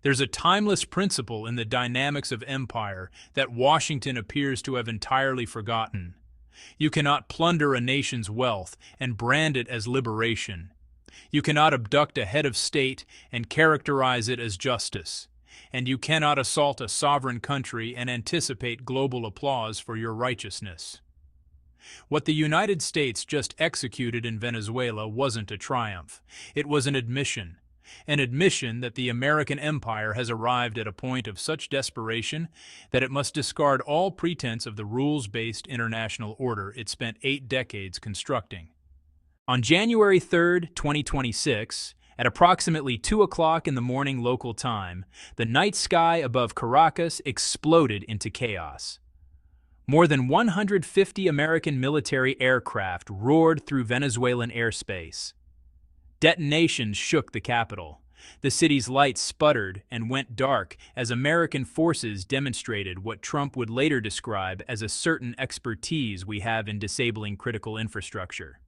There's a timeless principle in the dynamics of empire that Washington appears to have entirely forgotten. You cannot plunder a nation's wealth and brand it as liberation. You cannot abduct a head of state and characterize it as justice. And you cannot assault a sovereign country and anticipate global applause for your righteousness. What the United States just executed in Venezuela wasn't a triumph. It was an admission that the American empire has arrived at a point of such desperation that it must discard all pretense of the rules-based international order it spent 8 decades constructing. On January 3, 2026, at approximately 2 o'clock in the morning local time, the night sky above Caracas exploded into chaos. More than 150 American military aircraft roared through Venezuelan airspace. Detonations shook the capital. The city's lights sputtered and went dark as American forces demonstrated what Trump would later describe as a certain expertise we have in disabling critical infrastructure.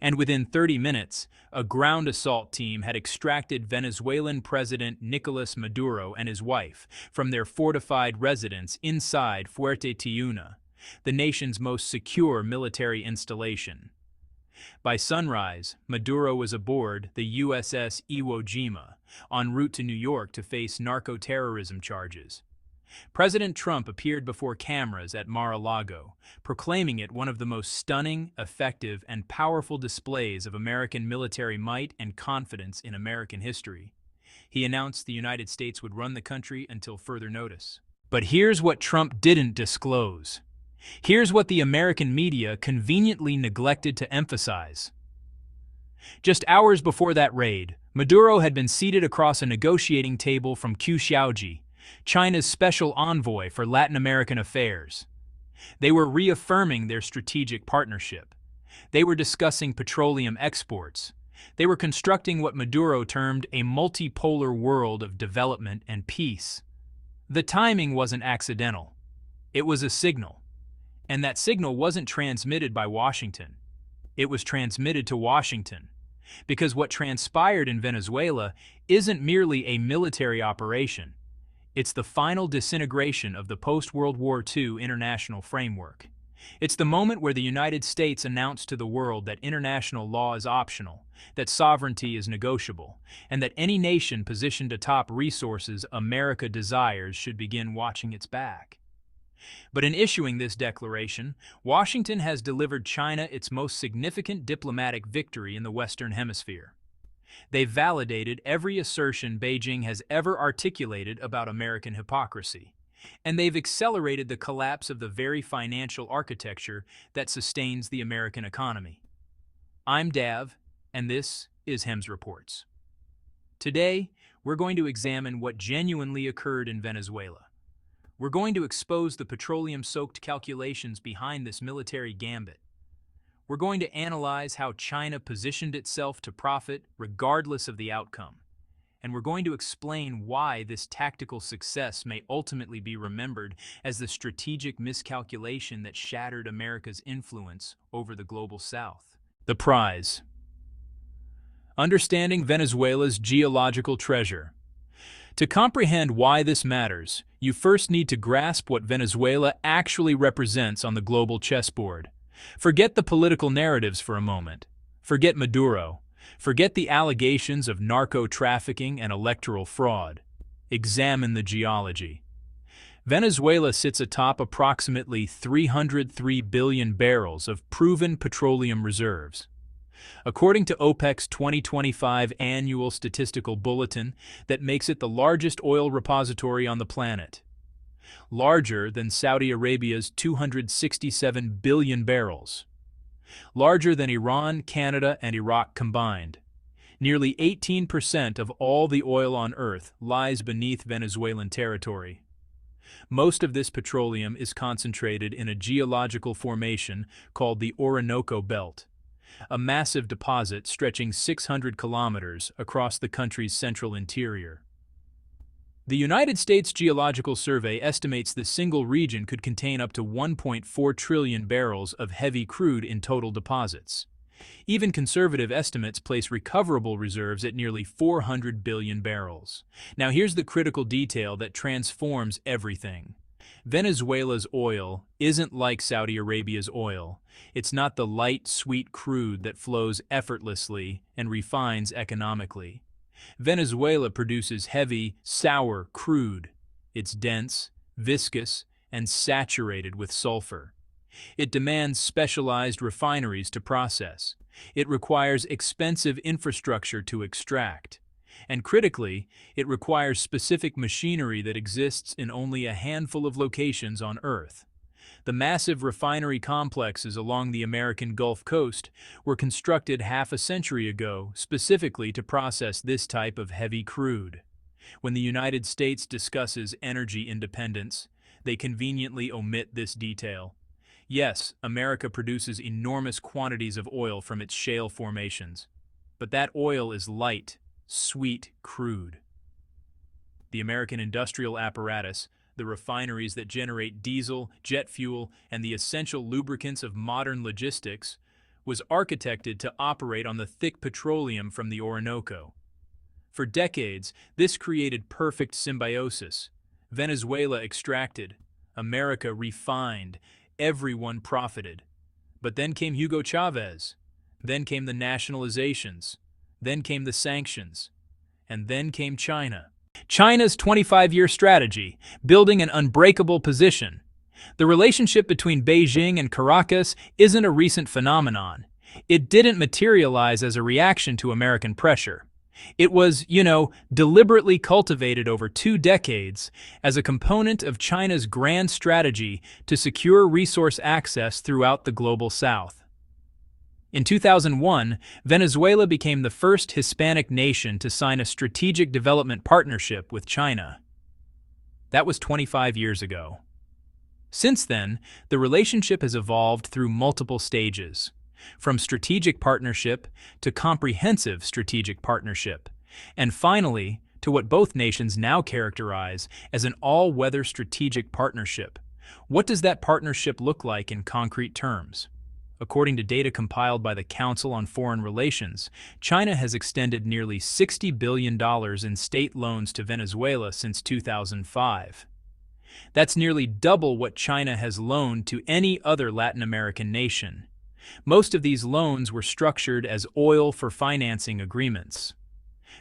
And within 30 minutes, a ground assault team had extracted Venezuelan President Nicolas Maduro and his wife from their fortified residence inside Fuerte Tiuna, the nation's most secure military installation. By sunrise, Maduro was aboard the USS Iwo Jima, en route to New York to face narco-terrorism charges. President Trump appeared before cameras at Mar-a-Lago, proclaiming it one of the most stunning, effective, and powerful displays of American military might and confidence in American history. He announced the United States would run the country until further notice. But here's what Trump didn't disclose. Here's what the American media conveniently neglected to emphasize. Just hours before that raid, Maduro had been seated across a negotiating table from Qu Xiaoji, China's special envoy for Latin American affairs. They were reaffirming their strategic partnership. They were discussing petroleum exports. They were constructing what Maduro termed a multipolar world of development and peace. The timing wasn't accidental. It was a signal. And that signal wasn't transmitted by Washington. It was transmitted to Washington. Because what transpired in Venezuela isn't merely a military operation. It's the final disintegration of the post-World War II international framework. It's the moment where the United States announced to the world that international law is optional, that sovereignty is negotiable, and that any nation positioned atop resources America desires should begin watching its back. But in issuing this declaration, Washington has delivered China its most significant diplomatic victory in the Western Hemisphere. They've validated every assertion Beijing has ever articulated about American hypocrisy, and they've accelerated the collapse of the very financial architecture that sustains the American economy. I'm Dav, and this is Hems Reports. Today, we're going to examine what genuinely occurred in Venezuela. We're going to expose the petroleum-soaked calculations behind this military gambit. We're going to analyze how China positioned itself to profit regardless of the outcome. And we're going to explain why this tactical success may ultimately be remembered as the strategic miscalculation that shattered America's influence over the global South. The prize. Understanding Venezuela's geological treasure. To comprehend why this matters, you first need to grasp what Venezuela actually represents on the global chessboard. Forget the political narratives for a moment. Forget Maduro. Forget the allegations of narco-trafficking and electoral fraud. Examine the geology. Venezuela sits atop approximately 303 billion barrels of proven petroleum reserves. According to OPEC's 2025 annual statistical bulletin, that makes it the largest oil repository on the planet. Larger than Saudi Arabia's 267 billion barrels. Larger than Iran, Canada, and Iraq combined. Nearly 18% of all the oil on Earth lies beneath Venezuelan territory. Most of this petroleum is concentrated in a geological formation called the Orinoco Belt, a massive deposit stretching 600 kilometers across the country's central interior. The United States Geological Survey estimates this single region could contain up to 1.4 trillion barrels of heavy crude in total deposits. Even conservative estimates place recoverable reserves at nearly 400 billion barrels. Now here's the critical detail that transforms everything. Venezuela's oil isn't like Saudi Arabia's oil. It's not the light, sweet crude that flows effortlessly and refines economically. Venezuela produces heavy, sour crude. It's dense, viscous, and saturated with sulfur. It demands specialized refineries to process. It requires expensive infrastructure to extract. And critically, it requires specific machinery that exists in only a handful of locations on Earth. The massive refinery complexes along the American Gulf Coast were constructed half a century ago specifically to process this type of heavy crude. When the United States discusses energy independence, they conveniently omit this detail. Yes, America produces enormous quantities of oil from its shale formations, but that oil is light, sweet crude. The American industrial apparatus, the refineries that generate diesel, jet fuel, and the essential lubricants of modern logistics, was architected to operate on the thick petroleum from the Orinoco. For decades, this created perfect symbiosis. Venezuela extracted, America refined, everyone profited. But then came Hugo Chavez. Then came the nationalizations. Then came the sanctions. And then came China. China's 25-year strategy, building an unbreakable position. The relationship between Beijing and Caracas isn't a recent phenomenon. It didn't materialize as a reaction to American pressure. It was, deliberately cultivated over 2 decades as a component of China's grand strategy to secure resource access throughout the global South. In 2001, Venezuela became the first Hispanic nation to sign a strategic development partnership with China. That was 25 years ago. Since then, the relationship has evolved through multiple stages. From strategic partnership to comprehensive strategic partnership, and finally to what both nations now characterize as an all-weather strategic partnership. What does that partnership look like in concrete terms? According to data compiled by the Council on Foreign Relations, China has extended nearly $60 billion in state loans to Venezuela since 2005. That's nearly double what China has loaned to any other Latin American nation. Most of these loans were structured as oil for financing agreements.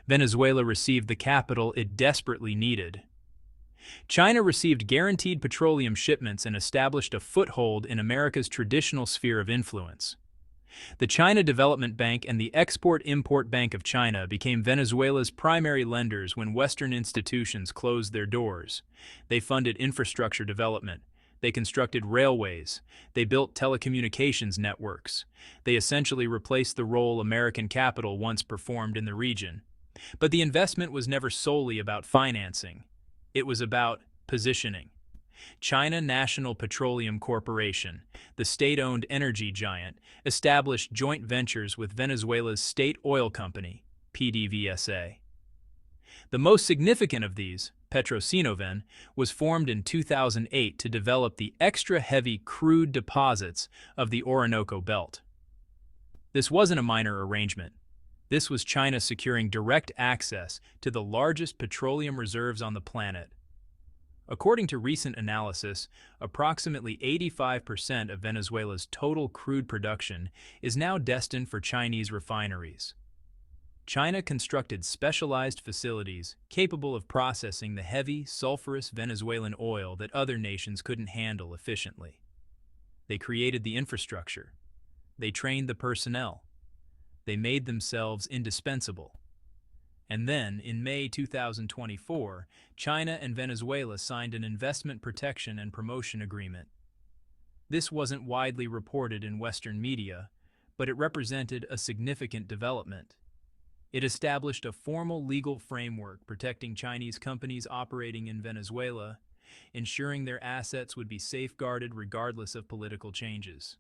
Venezuela received the capital it desperately needed. China received guaranteed petroleum shipments and established a foothold in America's traditional sphere of influence. The China Development Bank and the Export-Import Bank of China became Venezuela's primary lenders when Western institutions closed their doors. They funded infrastructure development. They constructed railways. They built telecommunications networks. They essentially replaced the role American capital once performed in the region. But the investment was never solely about financing. It was about positioning. China National Petroleum Corporation, the state-owned energy giant, established joint ventures with Venezuela's state oil company, PDVSA. The most significant of these, Petrocinoven, was formed in 2008 to develop the extra-heavy crude deposits of the Orinoco Belt. This wasn't a minor arrangement. This was China securing direct access to the largest petroleum reserves on the planet. According to recent analysis, approximately 85% of Venezuela's total crude production is now destined for Chinese refineries. China constructed specialized facilities capable of processing the heavy, sulfurous Venezuelan oil that other nations couldn't handle efficiently. They created the infrastructure. They trained the personnel. They made themselves indispensable. And then, in May 2024, China and Venezuela signed an investment protection and promotion agreement. This wasn't widely reported in Western media, but it represented a significant development. It established a formal legal framework protecting Chinese companies operating in Venezuela, ensuring their assets would be safeguarded regardless of political changes.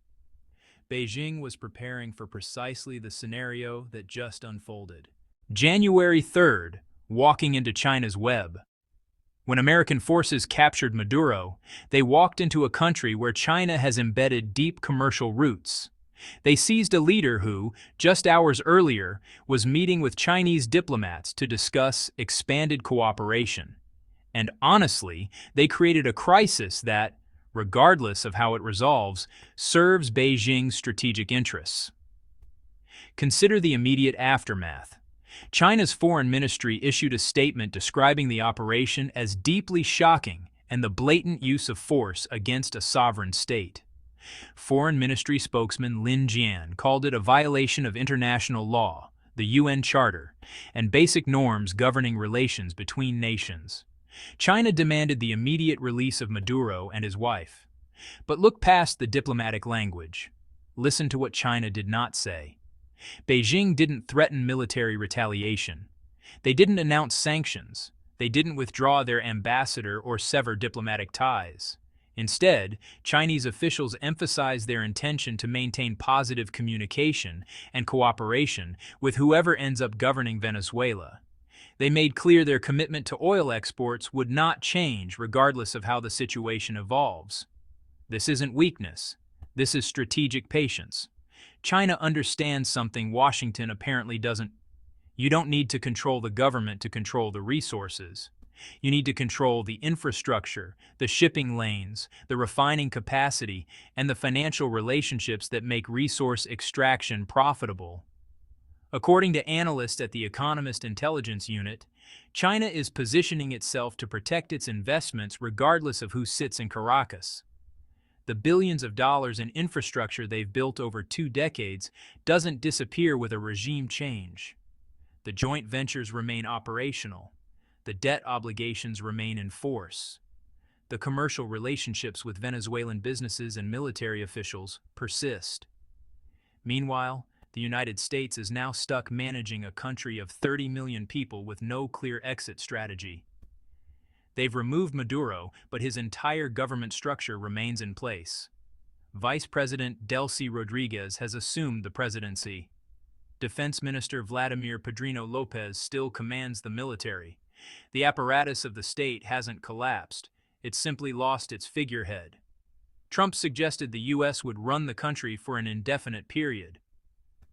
Beijing was preparing for precisely the scenario that just unfolded. January 3rd, walking into China's web. When American forces captured Maduro, they walked into a country where China has embedded deep commercial roots. They seized a leader who, just hours earlier, was meeting with Chinese diplomats to discuss expanded cooperation. And honestly, they created a crisis that, regardless of how it resolves, serves Beijing's strategic interests. Consider the immediate aftermath. China's foreign ministry issued a statement describing the operation as deeply shocking and the blatant use of force against a sovereign state. Foreign Ministry spokesman Lin Jian called it a violation of international law, the UN Charter, and basic norms governing relations between nations. China demanded the immediate release of Maduro and his wife. But look past the diplomatic language. Listen to what China did not say. Beijing didn't threaten military retaliation. They didn't announce sanctions. They didn't withdraw their ambassador or sever diplomatic ties. Instead, Chinese officials emphasized their intention to maintain positive communication and cooperation with whoever ends up governing Venezuela. They made clear their commitment to oil exports would not change regardless of how the situation evolves. This isn't weakness. This is strategic patience. China understands something Washington apparently doesn't. You don't need to control the government to control the resources. You need to control the infrastructure, the shipping lanes, the refining capacity, and the financial relationships that make resource extraction profitable. According to analysts at the Economist Intelligence Unit, China is positioning itself to protect its investments regardless of who sits in Caracas. The billions of dollars in infrastructure they've built over 2 decades doesn't disappear with a regime change. The joint ventures remain operational. The debt obligations remain in force. The commercial relationships with Venezuelan businesses and military officials persist. Meanwhile, the United States is now stuck managing a country of 30 million people with no clear exit strategy. They've removed Maduro, but his entire government structure remains in place. Vice President Delcy Rodriguez has assumed the presidency. Defense Minister Vladimir Padrino Lopez still commands the military. The apparatus of the state hasn't collapsed, it's simply lost its figurehead. Trump suggested the U.S. would run the country for an indefinite period.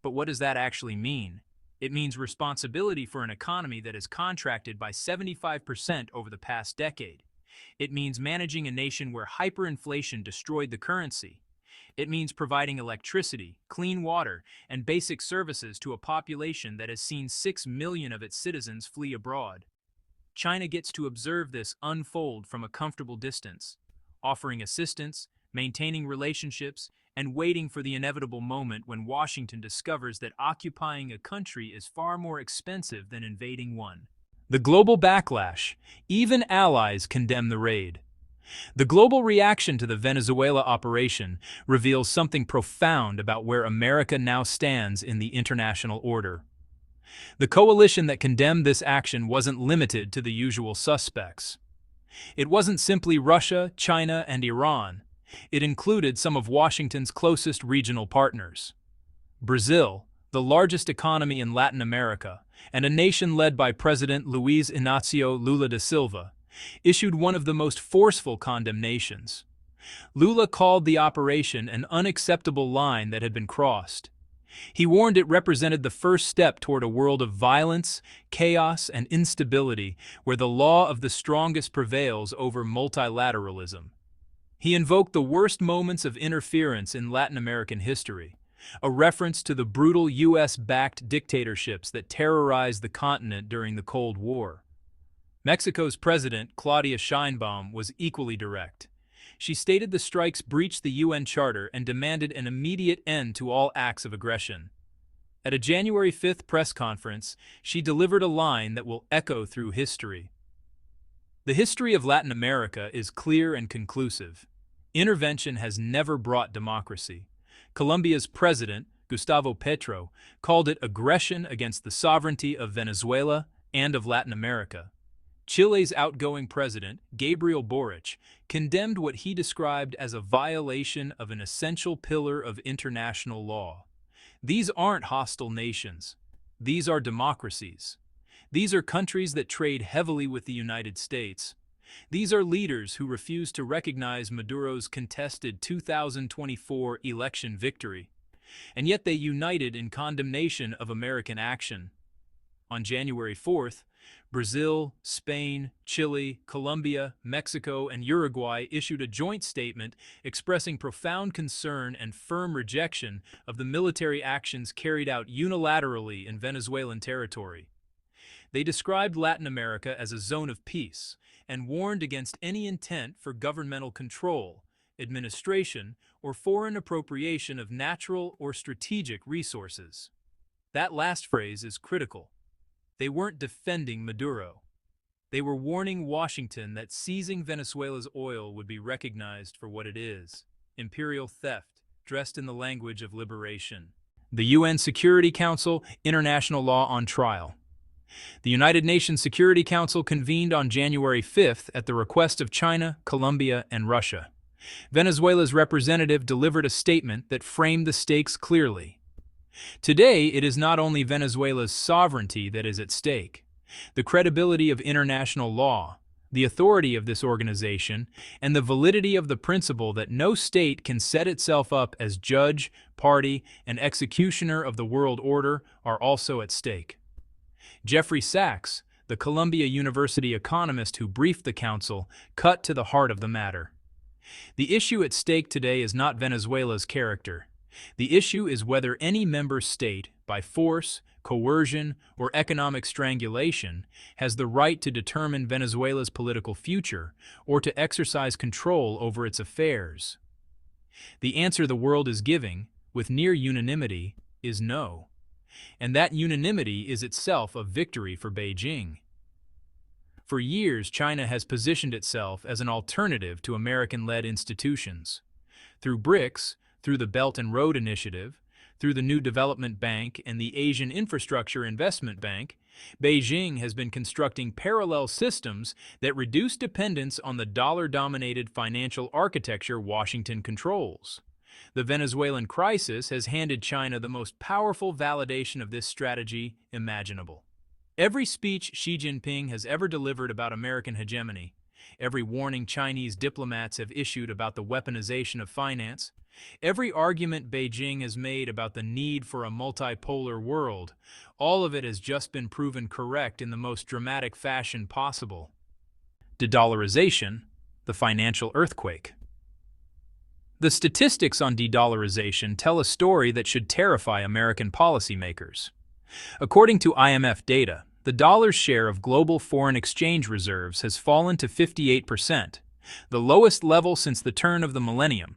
But what does that actually mean? It means responsibility for an economy that has contracted by 75% over the past decade. It means managing a nation where hyperinflation destroyed the currency. It means providing electricity, clean water, and basic services to a population that has seen 6 million of its citizens flee abroad. China gets to observe this unfold from a comfortable distance, offering assistance, maintaining relationships, and waiting for the inevitable moment when Washington discovers that occupying a country is far more expensive than invading one. The global backlash. Even allies condemn the raid. The global reaction to the Venezuela operation reveals something profound about where America now stands in the international order. The coalition that condemned this action wasn't limited to the usual suspects. It wasn't simply Russia, China, and Iran. It included some of Washington's closest regional partners. Brazil, the largest economy in Latin America, and a nation led by President Luiz Inácio Lula da Silva, issued one of the most forceful condemnations. Lula called the operation an unacceptable line that had been crossed. He warned it represented the first step toward a world of violence, chaos, and instability where the law of the strongest prevails over multilateralism. He invoked the worst moments of interference in Latin American history, a reference to the brutal U.S.-backed dictatorships that terrorized the continent during the Cold War. Mexico's president, Claudia Sheinbaum, was equally direct. She stated the strikes breached the UN Charter and demanded an immediate end to all acts of aggression. At a January 5th press conference, she delivered a line that will echo through history. The history of Latin America is clear and conclusive. Intervention has never brought democracy. Colombia's president, Gustavo Petro, called it aggression against the sovereignty of Venezuela and of Latin America. Chile's outgoing president, Gabriel Boric, condemned what he described as a violation of an essential pillar of international law. These aren't hostile nations. These are democracies. These are countries that trade heavily with the United States. These are leaders who refuse to recognize Maduro's contested 2024 election victory. And yet they united in condemnation of American action. On January 4th, Brazil, Spain, Chile, Colombia, Mexico, and Uruguay issued a joint statement expressing profound concern and firm rejection of the military actions carried out unilaterally in Venezuelan territory. They described Latin America as a zone of peace and warned against any intent for governmental control, administration, or foreign appropriation of natural or strategic resources. That last phrase is critical. They weren't defending Maduro. They were warning Washington that seizing Venezuela's oil would be recognized for what it is: imperial theft, dressed in the language of liberation. The UN Security Council, International Law on Trial. The United Nations Security Council convened on January 5th at the request of China, Colombia, and Russia. Venezuela's representative delivered a statement that framed the stakes clearly. Today, it is not only Venezuela's sovereignty that is at stake. The credibility of international law, the authority of this organization, and the validity of the principle that no state can set itself up as judge, party, and executioner of the world order are also at stake. Jeffrey Sachs, the Columbia University economist who briefed the council, cut to the heart of the matter. The issue at stake today is not Venezuela's character. The issue is whether any member state, by force, coercion, or economic strangulation, has the right to determine Venezuela's political future or to exercise control over its affairs. The answer the world is giving, with near unanimity, is no. And that unanimity is itself a victory for Beijing. For years, China has positioned itself as an alternative to American-led institutions. Through BRICS, through the Belt and Road Initiative, through the New Development Bank and the Asian Infrastructure Investment Bank, Beijing has been constructing parallel systems that reduce dependence on the dollar-dominated financial architecture Washington controls. The Venezuelan crisis has handed China the most powerful validation of this strategy imaginable. Every speech Xi Jinping has ever delivered about American hegemony, every warning Chinese diplomats have issued about the weaponization of finance, every argument Beijing has made about the need for a multipolar world, all of it has just been proven correct in the most dramatic fashion possible. De-dollarization, the financial earthquake. The statistics on de-dollarization tell a story that should terrify American policymakers. According to IMF data, the dollar's share of global foreign exchange reserves has fallen to 58%, the lowest level since the turn of the millennium.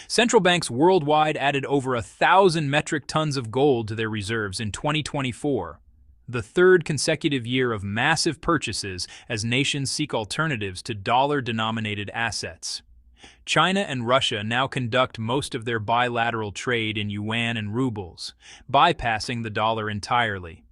Central banks worldwide added over 1,000 metric tons of gold to their reserves in 2024, the third consecutive year of massive purchases as nations seek alternatives to dollar-denominated assets. China and Russia now conduct most of their bilateral trade in yuan and rubles, bypassing the dollar entirely.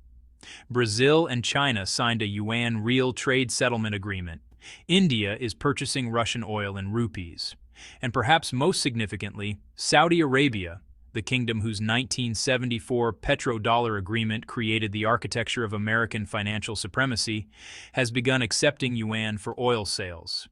Brazil and China signed a yuan real trade settlement agreement. India is purchasing Russian oil in rupees. And perhaps most significantly, Saudi Arabia, the kingdom whose 1974 petrodollar agreement created the architecture of American financial supremacy, has begun accepting yuan for oil sales.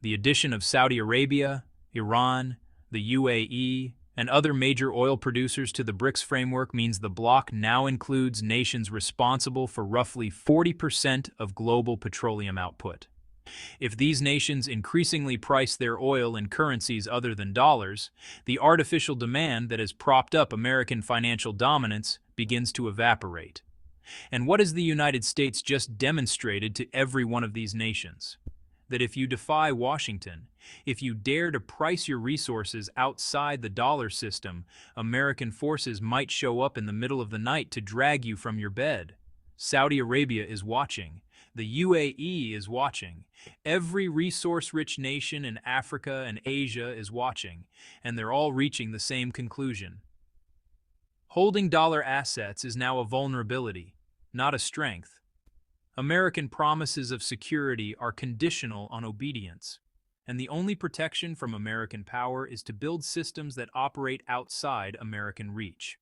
The addition of Saudi Arabia, Iran, the UAE, and other major oil producers to the BRICS framework means the bloc now includes nations responsible for roughly 40% of global petroleum output. If these nations increasingly price their oil in currencies other than dollars, the artificial demand that has propped up American financial dominance begins to evaporate. And what has the United States just demonstrated to every one of these nations? That if you defy Washington, if you dare to price your resources outside the dollar system, American forces might show up in the middle of the night to drag you from your bed. Saudi Arabia is watching. The UAE is watching. Every resource-rich nation in Africa and Asia is watching, and they're all reaching the same conclusion. Holding dollar assets is now a vulnerability, not a strength. American promises of security are conditional on obedience, and the only protection from American power is to build systems that operate outside American reach.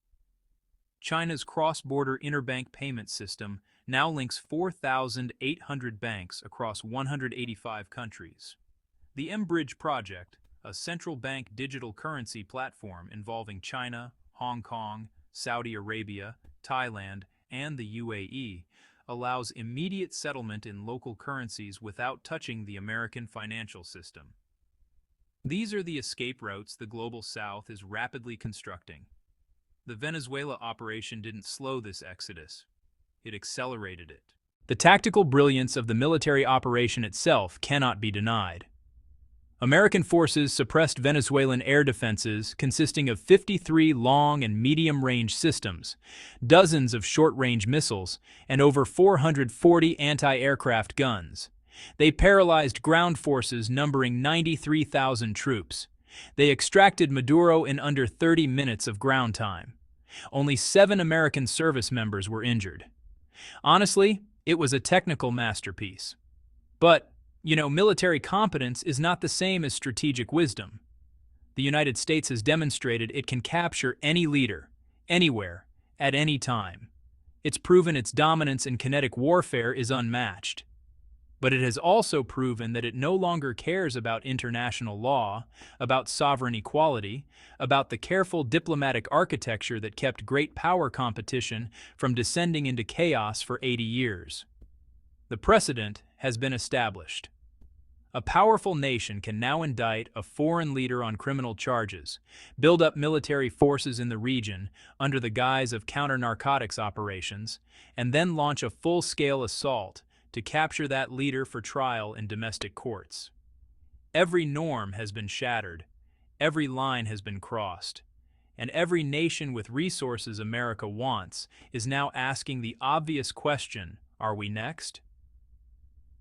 China's cross-border interbank payment system now links 4,800 banks across 185 countries. The mBridge project, a central bank digital currency platform involving China, Hong Kong, Saudi Arabia, Thailand, and the UAE, allows immediate settlement in local currencies without touching the American financial system. These are the escape routes the Global South is rapidly constructing. The Venezuela operation didn't slow this exodus. It accelerated it. The tactical brilliance of the military operation itself cannot be denied. American forces suppressed Venezuelan air defenses consisting of 53 long and medium-range systems, dozens of short-range missiles, and over 440 anti-aircraft guns. They paralyzed ground forces numbering 93,000 troops. They extracted Maduro in under 30 minutes of ground time. Only 7 American service members were injured. Honestly, it was a technical masterpiece. But military competence is not the same as strategic wisdom. The United States has demonstrated it can capture any leader, anywhere, at any time. It's proven its dominance in kinetic warfare is unmatched. But it has also proven that it no longer cares about international law, about sovereign equality, about the careful diplomatic architecture that kept great power competition from descending into chaos for 80 years. The precedent has been established. A powerful nation can now indict a foreign leader on criminal charges, build up military forces in the region under the guise of counter-narcotics operations, and then launch a full-scale assault to capture that leader for trial in domestic courts. Every norm has been shattered, every line has been crossed, and every nation with resources America wants is now asking the obvious question, are we next?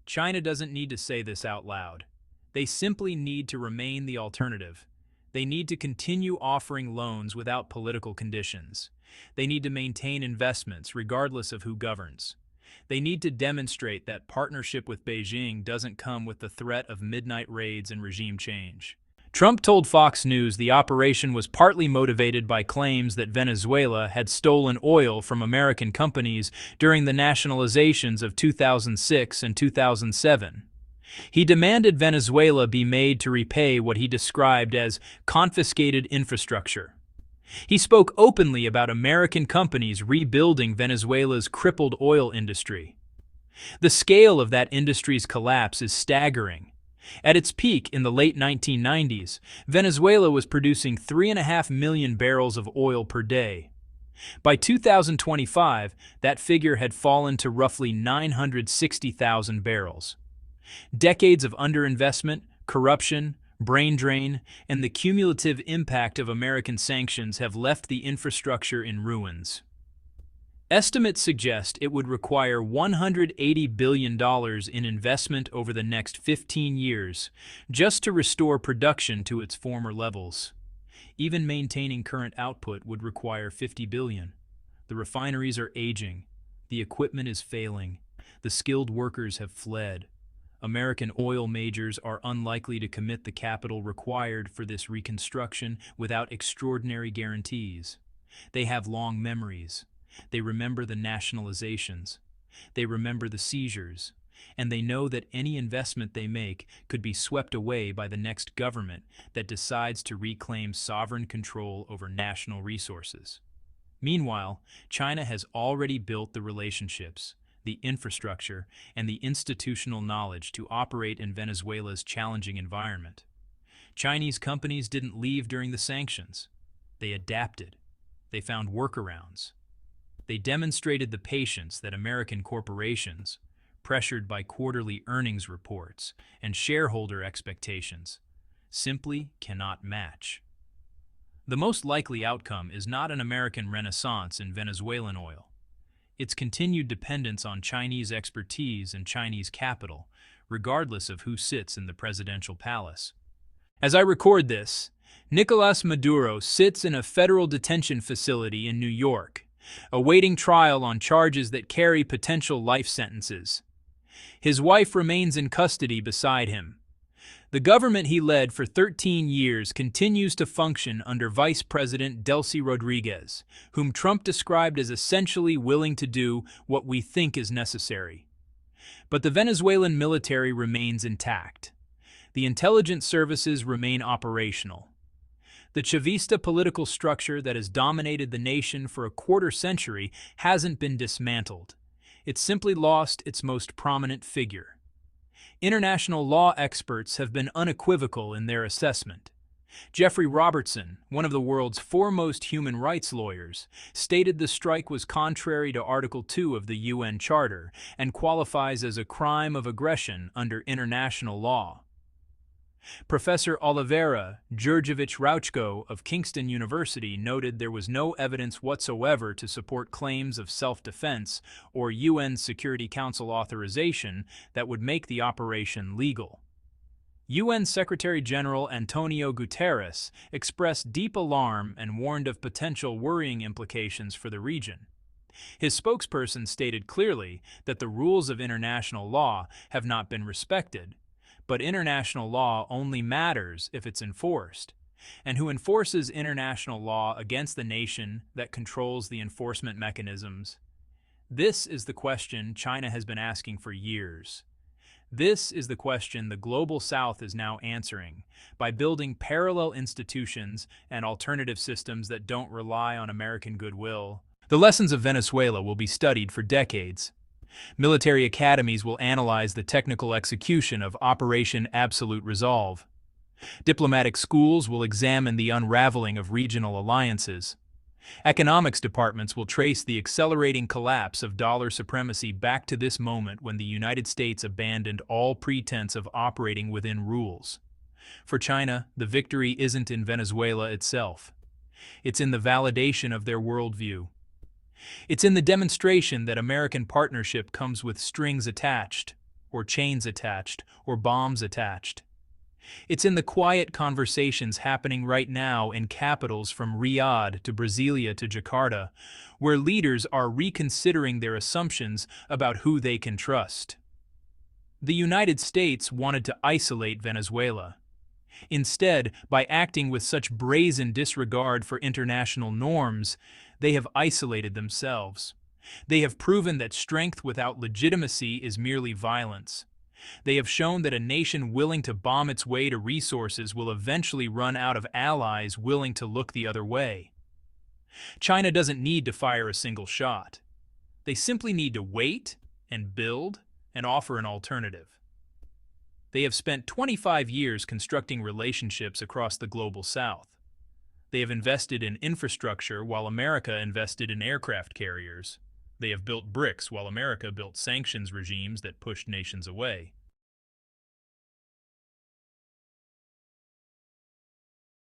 China doesn't need to say this out loud. They simply need to remain the alternative. They need to continue offering loans without political conditions. They need to maintain investments regardless of who governs. They need to demonstrate that partnership with Beijing doesn't come with the threat of midnight raids and regime change. Trump told Fox News the operation was partly motivated by claims that Venezuela had stolen oil from American companies during the nationalizations of 2006 and 2007. He demanded Venezuela be made to repay what he described as confiscated infrastructure. He spoke openly about American companies rebuilding Venezuela's crippled oil industry. The scale of that industry's collapse is staggering. At its peak in the late 1990s, Venezuela was producing 3.5 million barrels of oil per day. By 2025, that figure had fallen to roughly 960,000 barrels. Decades of underinvestment, corruption, brain drain, and the cumulative impact of American sanctions have left the infrastructure in ruins. Estimates suggest it would require $180 billion in investment over the next 15 years just to restore production to its former levels. Even maintaining current output would require $50 billion. The refineries are aging. The equipment is failing. The skilled workers have fled. American oil majors are unlikely to commit the capital required for this reconstruction without extraordinary guarantees. They have long memories. They remember the nationalizations. They remember the seizures. And they know that any investment they make could be swept away by the next government that decides to reclaim sovereign control over national resources. Meanwhile, China has already built the relationships, the infrastructure, and the institutional knowledge to operate in Venezuela's challenging environment. Chinese companies didn't leave during the sanctions. They adapted. They found workarounds. They demonstrated the patience that American corporations, pressured by quarterly earnings reports and shareholder expectations, simply cannot match. The most likely outcome is not an American renaissance in Venezuelan oil. Its continued dependence on Chinese expertise and Chinese capital, regardless of who sits in the presidential palace. As I record this, Nicolas Maduro sits in a federal detention facility in New York, awaiting trial on charges that carry potential life sentences. His wife remains in custody beside him. The government he led for 13 years continues to function under Vice President Delcy Rodriguez, whom Trump described as essentially willing to do what we think is necessary. But the Venezuelan military remains intact. The intelligence services remain operational. The Chavista political structure that has dominated the nation for a quarter century hasn't been dismantled. It's simply lost its most prominent figure. International law experts have been unequivocal in their assessment. Jeffrey Robertson, one of the world's foremost human rights lawyers, stated the strike was contrary to Article 2 of the UN Charter and qualifies as a crime of aggression under international law. Professor Olivera Georgievich-Rauchko of Kingston University noted there was no evidence whatsoever to support claims of self-defense or UN Security Council authorization that would make the operation legal. UN Secretary-General Antonio Guterres expressed deep alarm and warned of potential worrying implications for the region. His spokesperson stated clearly that the rules of international law have not been respected, but international law only matters if it's enforced. And who enforces international law against the nation that controls the enforcement mechanisms? This is the question China has been asking for years. This is the question the Global South is now answering by building parallel institutions and alternative systems that don't rely on American goodwill. The lessons of Venezuela will be studied for decades. Military academies will analyze the technical execution of Operation Absolute Resolve. Diplomatic schools will examine the unraveling of regional alliances. Economics departments will trace the accelerating collapse of dollar supremacy back to this moment when the United States abandoned all pretense of operating within rules. For China, the victory isn't in Venezuela itself. It's in the validation of their worldview. It's in the demonstration that American partnership comes with strings attached, or chains attached, or bombs attached. It's in the quiet conversations happening right now in capitals from Riyadh to Brasilia to Jakarta, where leaders are reconsidering their assumptions about who they can trust. The United States wanted to isolate Venezuela. Instead, by acting with such brazen disregard for international norms, they have isolated themselves. They have proven that strength without legitimacy is merely violence. They have shown that a nation willing to bomb its way to resources will eventually run out of allies willing to look the other way. China doesn't need to fire a single shot. They simply need to wait and build and offer an alternative. They have spent 25 years constructing relationships across the global south. They have invested in infrastructure while America invested in aircraft carriers. They have built bricks while America built sanctions regimes that pushed nations away.